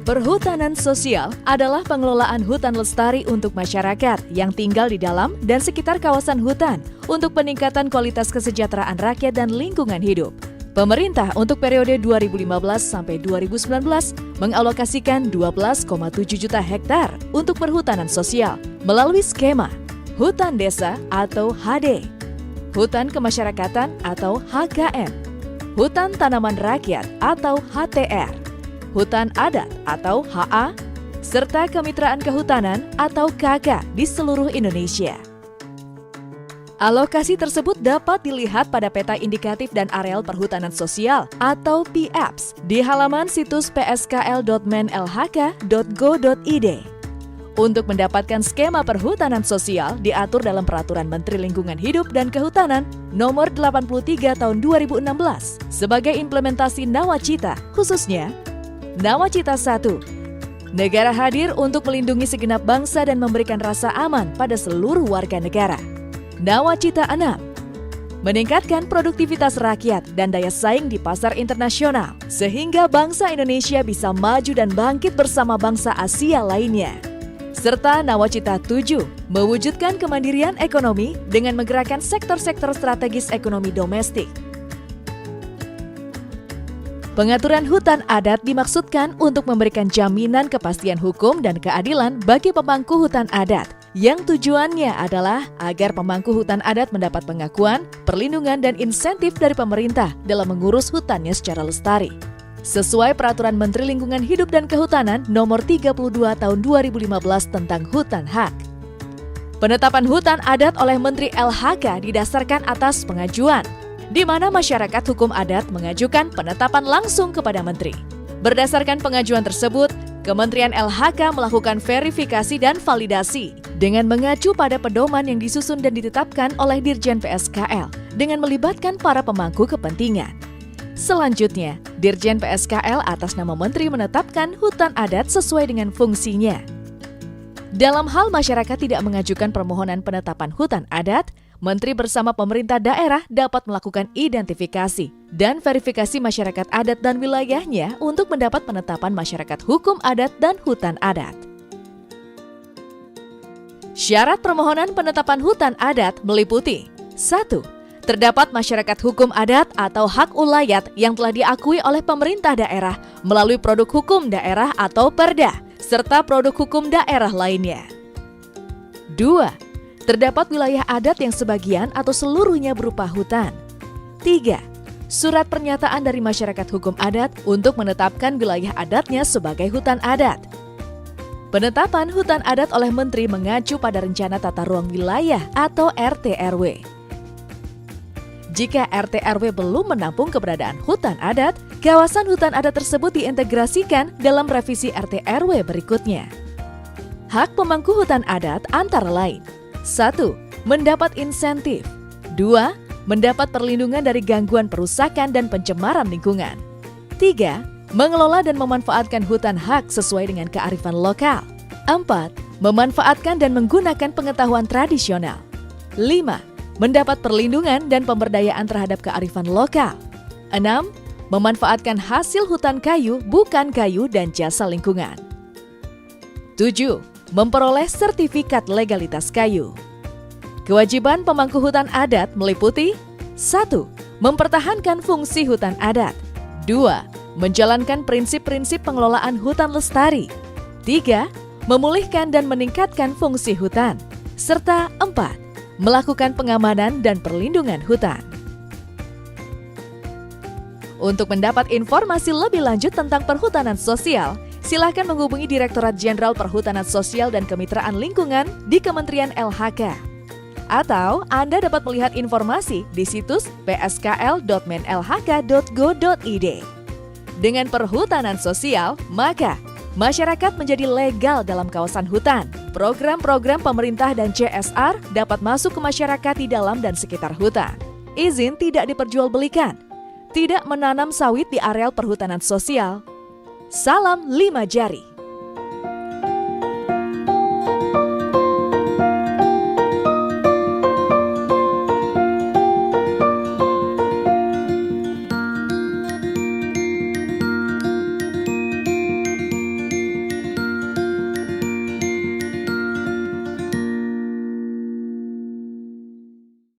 Perhutanan sosial adalah pengelolaan hutan lestari untuk masyarakat yang tinggal di dalam dan sekitar kawasan hutan untuk peningkatan kualitas kesejahteraan rakyat dan lingkungan hidup. Pemerintah untuk periode 2015 sampai 2019 mengalokasikan 12,7 juta hektar untuk perhutanan sosial melalui skema Hutan Desa atau HD, Hutan Kemasyarakatan atau HKM, Hutan Tanaman Rakyat atau HTR, Hutan Adat atau HA, serta Kemitraan Kehutanan atau KK di seluruh Indonesia. Alokasi tersebut dapat dilihat pada peta indikatif dan areal perhutanan sosial atau PAPS di halaman situs pskl.menlhk.go.id. Untuk mendapatkan skema perhutanan sosial diatur dalam Peraturan Menteri Lingkungan Hidup dan Kehutanan Nomor 83 Tahun 2016 sebagai implementasi Nawacita, khususnya Nawacita 1. Negara hadir untuk melindungi segenap bangsa dan memberikan rasa aman pada seluruh warga negara. Nawacita 6. Meningkatkan produktivitas rakyat dan daya saing di pasar internasional, sehingga bangsa Indonesia bisa maju dan bangkit bersama bangsa Asia lainnya. Serta Nawacita 7. Mewujudkan kemandirian ekonomi dengan menggerakkan sektor-sektor strategis ekonomi domestik. Pengaturan hutan adat dimaksudkan untuk memberikan jaminan kepastian hukum dan keadilan bagi pemangku hutan adat, yang tujuannya adalah agar pemangku hutan adat mendapat pengakuan, perlindungan, dan insentif dari pemerintah dalam mengurus hutannya secara lestari. Sesuai Peraturan Menteri Lingkungan Hidup dan Kehutanan Nomor 32 Tahun 2015 tentang Hutan Hak. Penetapan hutan adat oleh Menteri LHK didasarkan atas pengajuan, di mana masyarakat hukum adat mengajukan penetapan langsung kepada Menteri. Berdasarkan pengajuan tersebut, Kementerian LHK melakukan verifikasi dan validasi dengan mengacu pada pedoman yang disusun dan ditetapkan oleh Dirjen PSKL dengan melibatkan para pemangku kepentingan. Selanjutnya, Dirjen PSKL atas nama Menteri menetapkan hutan adat sesuai dengan fungsinya. Dalam hal masyarakat tidak mengajukan permohonan penetapan hutan adat, Menteri bersama pemerintah daerah dapat melakukan identifikasi dan verifikasi masyarakat adat dan wilayahnya untuk mendapat penetapan masyarakat hukum adat dan hutan adat. Syarat permohonan penetapan hutan adat meliputi 1. Terdapat masyarakat hukum adat atau hak ulayat yang telah diakui oleh pemerintah daerah melalui produk hukum daerah atau perda, serta produk hukum daerah lainnya. 2. Terdapat wilayah adat yang sebagian atau seluruhnya berupa hutan. 3. Surat pernyataan dari masyarakat hukum adat untuk menetapkan wilayah adatnya sebagai hutan adat. Penetapan hutan adat oleh Menteri mengacu pada Rencana Tata Ruang Wilayah atau RT/RW. Jika RT/RW belum menampung keberadaan hutan adat, kawasan hutan adat tersebut diintegrasikan dalam revisi RT/RW berikutnya. Hak pemangku hutan adat antara lain: 1. Mendapat insentif. 2. Mendapat perlindungan dari gangguan perusakan dan pencemaran lingkungan. 3. Mengelola dan memanfaatkan hutan hak sesuai dengan kearifan lokal. 4. Memanfaatkan dan menggunakan pengetahuan tradisional. 5. Mendapat perlindungan dan pemberdayaan terhadap kearifan lokal. 6. Memanfaatkan hasil hutan kayu, bukan kayu dan jasa lingkungan. 7. Memperoleh sertifikat legalitas kayu. Kewajiban pemangku hutan adat meliputi 1. Mempertahankan fungsi hutan adat. 2. Menjalankan prinsip-prinsip pengelolaan hutan lestari. 3. Memulihkan dan meningkatkan fungsi hutan. Serta 4. Melakukan pengamanan dan perlindungan hutan. Untuk mendapat informasi lebih lanjut tentang perhutanan sosial, silakan menghubungi Direktorat Jenderal Perhutanan Sosial dan Kemitraan Lingkungan di Kementerian LHK. Atau Anda dapat melihat informasi di situs pskl.menlhk.go.id. Dengan perhutanan sosial, maka masyarakat menjadi legal dalam kawasan hutan. Program-program pemerintah dan CSR dapat masuk ke masyarakat di dalam dan sekitar hutan. Izin tidak diperjualbelikan. Tidak menanam sawit di areal perhutanan sosial. Salam 5 jari.